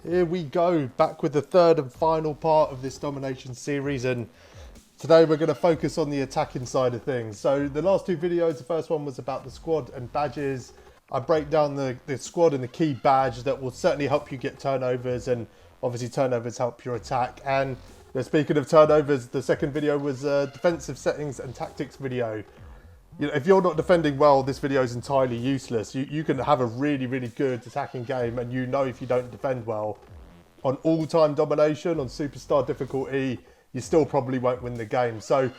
Here we go, back with the third and final part of this domination series, and today we're going to focus on the attacking side of things. So the last two videos, the first one was about the squad and badges. I break down the squad and the key badge that will certainly help you get turnovers, and obviously turnovers help your attack. And speaking of turnovers, the second video was a defensive settings and tactics video. You know, if you're not defending well, this video is entirely useless. You can have a really, really good attacking game, and if you don't defend well, on all-time domination, on superstar difficulty, you still probably won't win the game. So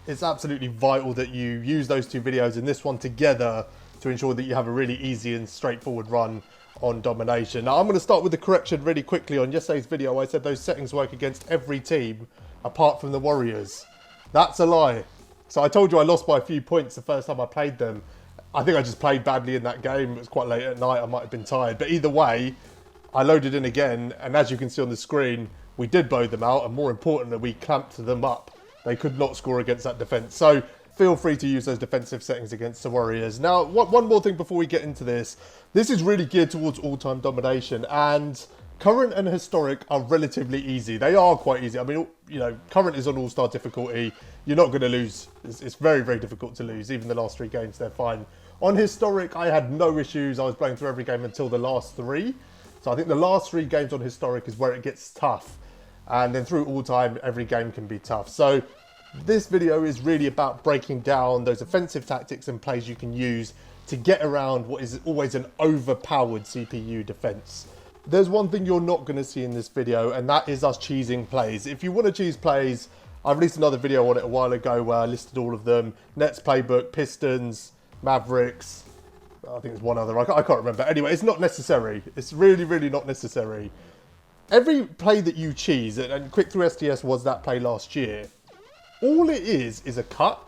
it's absolutely vital that you use those two videos and this one together to ensure that you have a really easy and straightforward run on domination. Now, I'm going to start with the correction really quickly. On yesterday's video, I said those settings work against every team apart from the Warriors. That's a lie. So I told you I lost by a few points the first time I played them. I think I just played badly in that game. It was quite late at night. I might have been tired. But either way, I loaded in again. And as you can see on the screen, we did blow them out. And more importantly, we clamped them up. They could not score against that defense. So feel free to use those defensive settings against the Warriors. Now, one more thing before we get into this. This is really geared towards all-time domination. And current and historic are relatively easy. They are quite easy. I mean, current is on all-star difficulty. You're not going to lose. It's very, very difficult to lose. Even the last three games, they're fine. On historic, I had no issues. I was playing through every game until the last three. So I think the last three games on historic is where it gets tough. And then through all-time, every game can be tough. So this video is really about breaking down those offensive tactics and plays you can use to get around what is always an overpowered CPU defense. There's one thing you're not going to see in this video, and that is us cheesing plays. If you want to cheese plays, I released another video on it a while ago where I listed all of them. Nets playbook, Pistons, Mavericks, I think there's one other, I can't remember. Anyway, it's not necessary. It's really, really not necessary. Every play that you cheese, and Thru STS was that play last year, all it is a cut.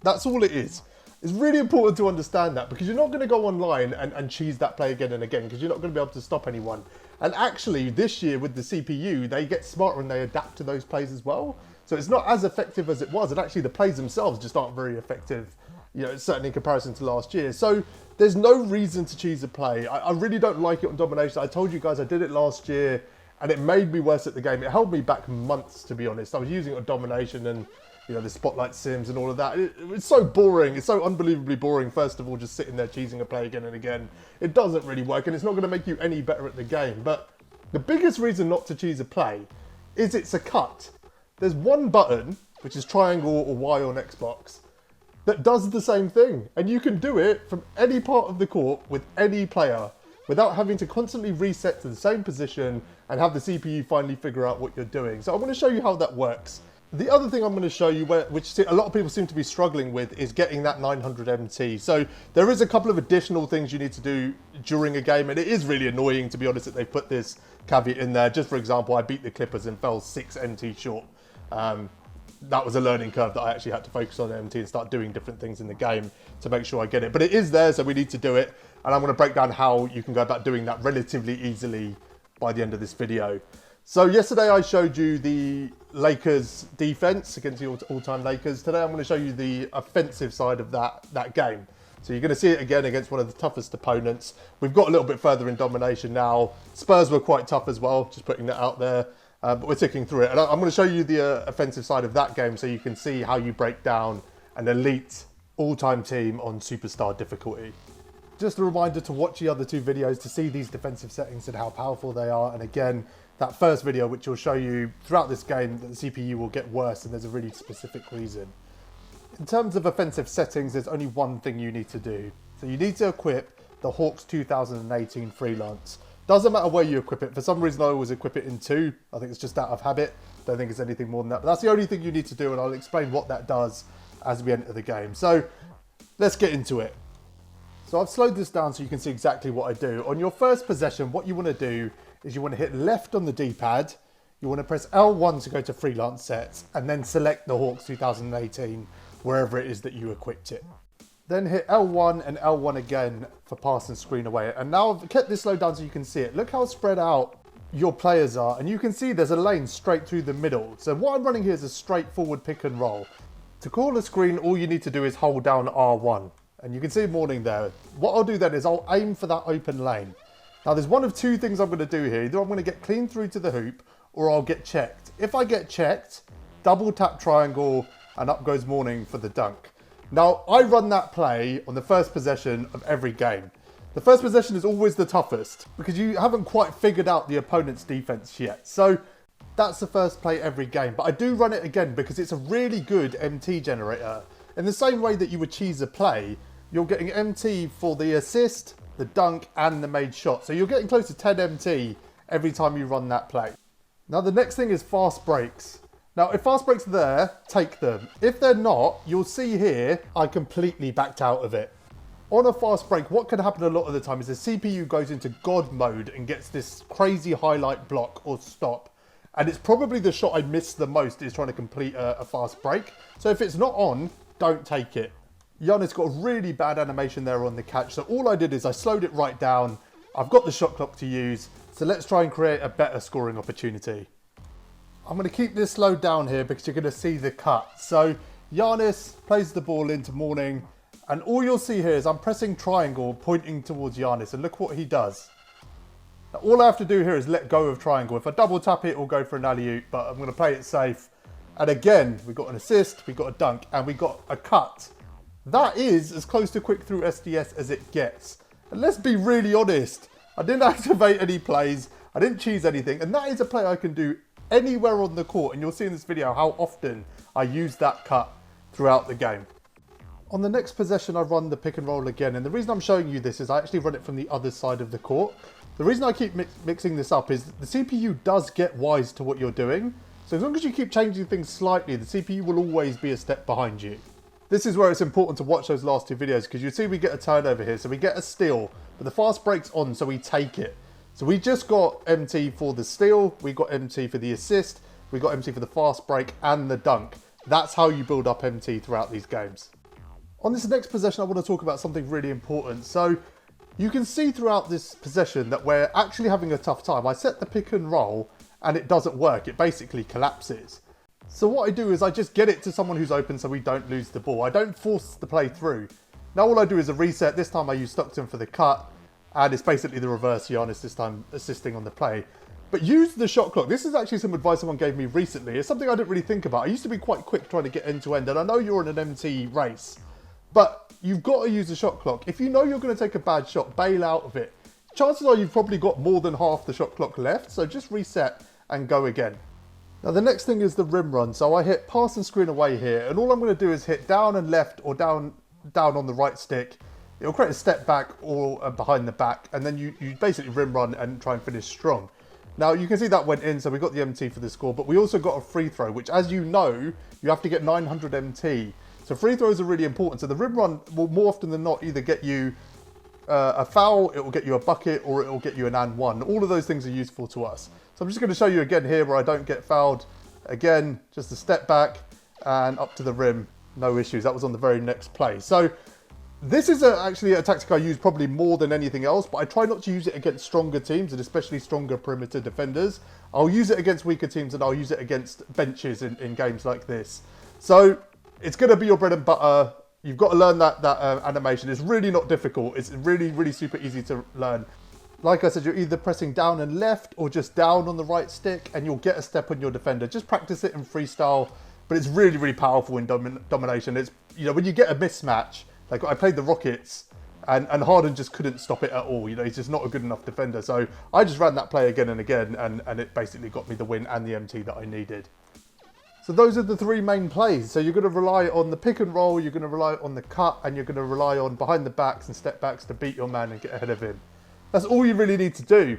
That's all it is. It's really important to understand that, because you're not going to go online and cheese that play again and again, because you're not going to be able to stop anyone. And actually, this year with the CPU, they get smarter and they adapt to those plays as well. So it's not as effective as it was. And actually, the plays themselves just aren't very effective, certainly in comparison to last year. So there's no reason to cheese a play. I really don't like it on domination. I told you guys I did it last year, and it made me worse at the game. It held me back months, to be honest. I was using it on domination and the spotlight sims and all of that. It's so boring. It's so unbelievably boring. First of all, just sitting there cheesing a play again and again. It doesn't really work, and it's not going to make you any better at the game. But the biggest reason not to cheese a play is it's a cut. There's one button, which is triangle or Y on Xbox, that does the same thing. And you can do it from any part of the court with any player without having to constantly reset to the same position and have the CPU finally figure out what you're doing. So I'm going to show you how that works. The other thing I'm going to show you, which a lot of people seem to be struggling with, is getting that 900 MT. So there is a couple of additional things you need to do during a game, and it is really annoying, to be honest, that they put this caveat in there. Just for example, I beat the Clippers and fell 6 MT short. That was a learning curve that I actually had to focus on MT and start doing different things in the game to make sure I get it. But it is there, so we need to do it. And I'm going to break down how you can go about doing that relatively easily by the end of this video. So yesterday I showed you the Lakers defense against the all-time Lakers. Today I'm going to show you the offensive side of that game. So you're going to see it again against one of the toughest opponents. We've got a little bit further in domination now. Spurs were quite tough as well, just putting that out there. But we're ticking through it. And I'm going to show you the offensive side of that game so you can see how you break down an elite all-time team on superstar difficulty. Just a reminder to watch the other two videos to see these defensive settings and how powerful they are. And again, that first video, which will show you throughout this game that the CPU will get worse, and there's a really specific reason. In terms of offensive settings, there's only one thing you need to do. So you need to equip the Hawks 2018 Freelance. Doesn't matter where you equip it. For some reason, I always equip it in 2. I think it's just out of habit. Don't think it's anything more than that. But that's the only thing you need to do, and I'll explain what that does as we enter the game. So let's get into it. So I've slowed this down so you can see exactly what I do. On your first possession, what you want to do is you want to hit left on the D-pad. You want to press L1 to go to Freelance Sets, and then select the Hawks 2018, wherever it is that you equipped it. Then hit L1 and L1 again for pass and screen away. And now I've kept this slowed down so you can see it. Look how spread out your players are. And you can see there's a lane straight through the middle. So what I'm running here is a straightforward pick and roll. To call a screen, all you need to do is hold down R1. And you can see morning there. What I'll do then is I'll aim for that open lane. Now there's one of two things I'm going to do here. Either I'm going to get clean through to the hoop or I'll get checked. If I get checked, double tap triangle and up goes Morning for the dunk. Now I run that play on the first possession of every game. The first possession is always the toughest because you haven't quite figured out the opponent's defense yet. So that's the first play every game. But I do run it again because it's a really good MT generator. In the same way that you would cheese a play, you're getting MT for the assist, the dunk and the made shot. So you're getting close to 10 MT every time you run that play. Now the next thing is fast breaks. Now if fast breaks are there, take them. If they're not, you'll see here, I completely backed out of it. On a fast break, what can happen a lot of the time is the CPU goes into God mode and gets this crazy highlight block or stop. And it's probably the shot I miss the most is trying to complete a fast break. So if it's not on, don't take it. Giannis got a really bad animation there on the catch. So all I did is I slowed it right down. I've got the shot clock to use. So let's try and create a better scoring opportunity. I'm going to keep this slowed down here because you're going to see the cut. So Giannis plays the ball into Morning. And all you'll see here is I'm pressing triangle pointing towards Giannis. And look what he does. Now, all I have to do here is let go of triangle. If I double tap it, it'll go for an alley-oop. But I'm going to play it safe. And again, we got an assist, we got a dunk, and we got a cut. That is as close to quick through STS as it gets. And let's be really honest. I didn't activate any plays. I didn't cheese anything. And that is a play I can do anywhere on the court. And you'll see in this video how often I use that cut throughout the game. On the next possession, I run the pick and roll again. And the reason I'm showing you this is I actually run it from the other side of the court. The reason I keep mixing this up is the CPU does get wise to what you're doing. So as long as you keep changing things slightly, the CPU will always be a step behind you. This is where it's important to watch those last two videos because you see we get a turnover here. So we get a steal, but the fast break's on, so we take it. So we just got MT for the steal, we got MT for the assist, we got MT for the fast break and the dunk. That's how you build up MT throughout these games. On this next possession, I want to talk about something really important. So you can see throughout this possession that we're actually having a tough time. I set the pick and roll and it doesn't work. It basically collapses. So what I do is I just get it to someone who's open so we don't lose the ball. I don't force the play through. Now all I do is a reset. This time I use Stockton for the cut. And it's basically the reverse Giannis this time assisting on the play. But use the shot clock. This is actually some advice someone gave me recently. It's something I didn't really think about. I used to be quite quick trying to get end to end. And I know you're in an MT race. But you've got to use the shot clock. If you know you're going to take a bad shot, bail out of it. Chances are you've probably got more than half the shot clock left. So just reset and go again. Now the next thing is the rim run. So I hit pass and screen away here. And all I'm going to do is hit down and left or down on the right stick. It'll create a step back or behind the back. And then you basically rim run and try and finish strong. Now you can see that went in. So we got the MT for the score. But we also got a free throw, which as you know, you have to get 900 MT. So free throws are really important. So the rim run will more often than not either get you a foul, it will get you a bucket, or it will get you an and one. All of those things are useful to us. So I'm just going to show you again here where I don't get fouled. Again, just a step back and up to the rim, no issues. That was on the very next play. So this is actually a tactic I use probably more than anything else, but I try not to use it against stronger teams and especially stronger perimeter defenders. I'll use it against weaker teams and I'll use it against benches in games like this. So it's going to be your bread and butter. You've got to learn that animation. It's really not difficult. It's really, really super easy to learn. Like I said, you're either pressing down and left or just down on the right stick and you'll get a step on your defender. Just practice it in freestyle, but it's really, really powerful in domination. It's, you know, when you get a mismatch, like I played the Rockets and Harden just couldn't stop it at all. You know, he's just not a good enough defender. So I just ran that play again and again and it basically got me the win and the MT that I needed. So those are the three main plays. So you're going to rely on the pick and roll, you're going to rely on the cut, and you're going to rely on behind the backs and step backs to beat your man and get ahead of him. That's all you really need to do.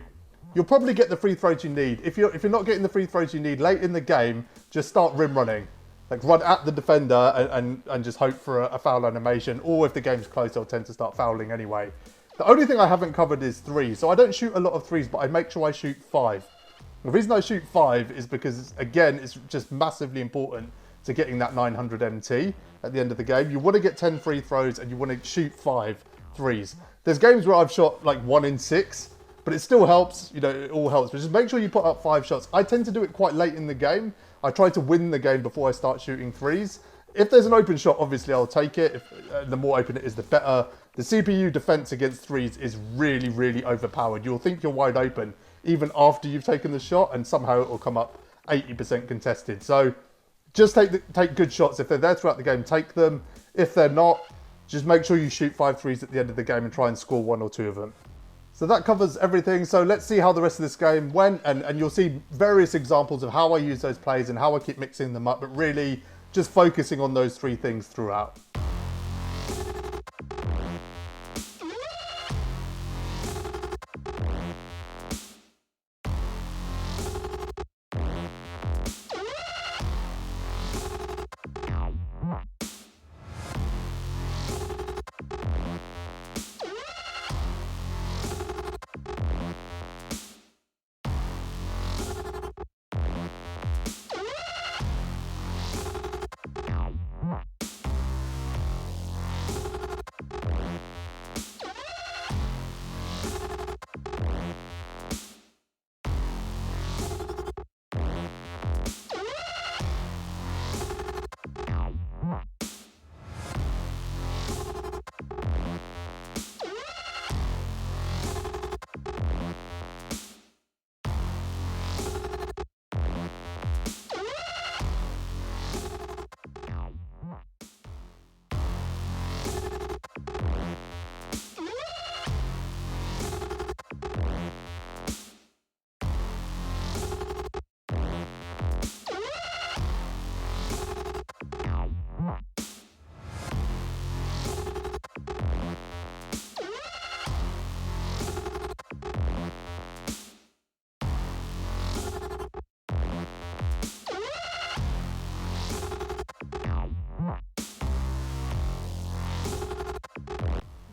You'll probably get the free throws you need. If you're not getting the free throws you need late in the game, just start rim running. Like run at the defender and just hope for a foul animation. Or if the game's close, they'll tend to start fouling anyway. The only thing I haven't covered is threes. So I don't shoot a lot of threes, but I make sure I shoot 5. The reason I shoot 5 is because, again, it's just massively important to getting that 900 MT at the end of the game. You want to get 10 free throws and you want to shoot 5 threes. There's games where I've shot like 1 in 6, but it still helps. You know, it all helps. But just make sure you put up 5 shots. I tend to do it quite late in the game. I try to win the game before I start shooting threes. If there's an open shot, obviously I'll take it. The more open it is, the better. The CPU defense against threes is really, really overpowered. You'll think you're wide open even after you've taken the shot, and somehow it will come up 80% contested. So just take good shots. If they're there throughout the game, take them. If they're not, just make sure you shoot 5 threes at the end of the game and try and score 1 or 2 of them. So that covers everything. So let's see how the rest of this game went, and you'll see various examples of how I use those plays and how I keep mixing them up, but really just focusing on those 3 things throughout.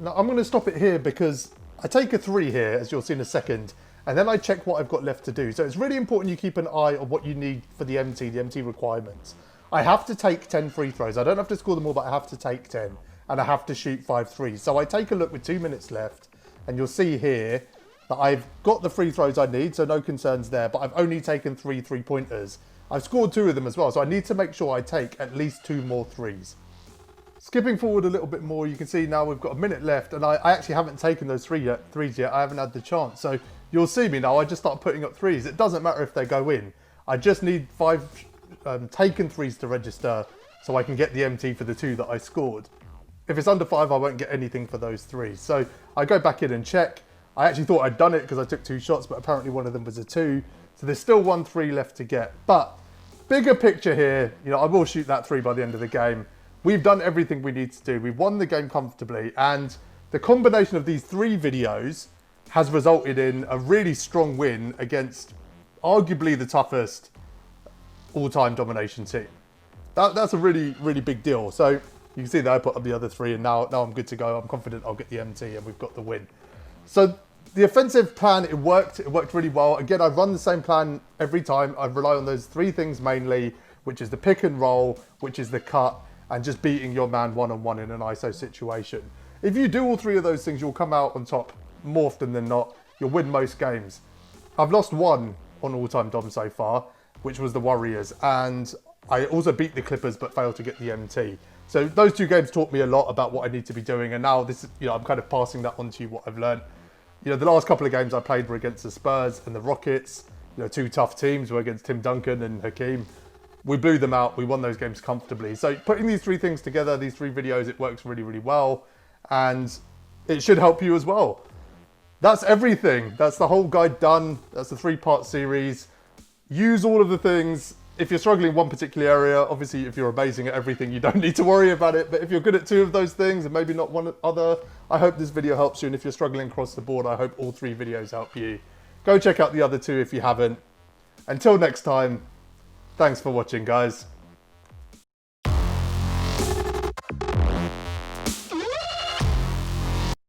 Now I'm going to stop it here because I take a 3 here, as you'll see in a second, and then I check what I've got left to do. So it's really important you keep an eye on what you need for the MT requirements. I have to take 10 free throws. I don't have to score them all, but I have to take 10, and I have to shoot 5 threes. So I take a look with 2 minutes left, and you'll see here that I've got the free throws I need, so no concerns there, but I've only taken 3 3-pointers. I've scored 2 of them as well, so I need to make sure I take at least 2 more threes. Skipping forward a little bit more, you can see now we've got a minute left, and I actually haven't taken those threes yet. I haven't had the chance. So you'll see me now, I just start putting up threes. It doesn't matter if they go in. I just need 5 taken threes to register so I can get the MT for the 2 that I scored. If it's under 5, I won't get anything for those threes. So I go back in and check. I actually thought I'd done it because I took 2 shots, but apparently one of them was a 2. So there's still 1 3 left to get. But bigger picture here, I will shoot that 3 by the end of the game. We've done everything we need to do. We've won the game comfortably, and the combination of these 3 videos has resulted in a really strong win against arguably the toughest all-time domination team. That's a really, really big deal. So you can see that I put up the other 3, and now I'm good to go. I'm confident I'll get the MT, and we've got the win. So the offensive plan, it worked really well. Again, I run the same plan every time. I rely on those 3 things mainly, which is the pick and roll, which is the cut, and just beating your man one-on-one in an ISO situation. If you do all 3 of those things, you'll come out on top more often than not. You'll win most games. I've lost 1 on all-time Dom so far, which was the Warriors, and I also beat the Clippers but failed to get the MT. So those 2 games taught me a lot about what I need to be doing, and now this is, I'm kind of passing that on to you, what I've learned. The last couple of games I played were against the Spurs and the Rockets. 2 tough teams, were against Tim Duncan and Hakeem. We blew them out. We won those games comfortably. So putting these 3 things together, these 3 videos, it works really, really well. And it should help you as well. That's everything. That's the whole guide done. That's the 3-part series. Use all of the things. If you're struggling in one particular area, obviously if you're amazing at everything, you don't need to worry about it. But if you're good at 2 of those things and maybe not one other, I hope this video helps you. And if you're struggling across the board, I hope all 3 videos help you. Go check out the other 2 if you haven't. Until next time, thanks for watching, guys.